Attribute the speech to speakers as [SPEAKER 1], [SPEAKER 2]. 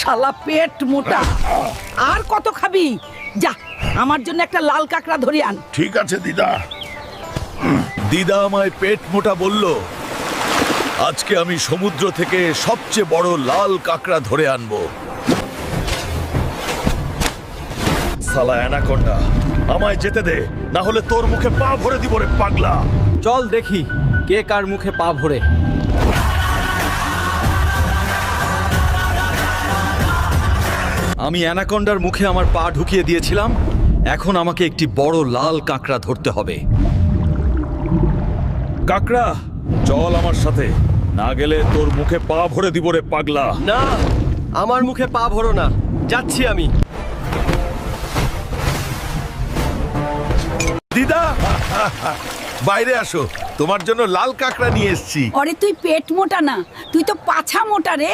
[SPEAKER 1] শালা পেট মোটা। আর কত খাবি? যা আমার জন্য একটা লাল কাঁকড়া ধরে আন।
[SPEAKER 2] ঠিক আছে দিদা।
[SPEAKER 3] দিদা আমায় পেট মোটা বলল, আজকে আমি সমুদ্র থেকে সবচেয়ে বড় লাল কাঁকড়া ধরে আনবো। সালা অ্যানাকোন্ডা, আমায় যেতে দে, না হলে তোর মুখে পা ভরে দিব রে পাগলা।
[SPEAKER 4] চল দেখি কে কার মুখে পা ভরে।
[SPEAKER 3] আমি অ্যানাকোন্ডার মুখে আমার পা ঢুকিয়ে দিয়েছিলাম, এখন আমাকে একটি বড় লাল কাঁকড়া ধরতে হবে। কাঁকড়া, চল আমার সাথে, না গেলে তোর মুখে পা ভরে দিব রে পাগলা।
[SPEAKER 4] না, আমার মুখে পা ভরো না, যাচ্ছি আমি।
[SPEAKER 3] দিদা, বাইরে আসো, তোমার জন্য লাল কাঁকড়া নিয়ে এসেছি।
[SPEAKER 1] অরে তুই পেট মোটা না, তুই তো পাছা মোটা রে।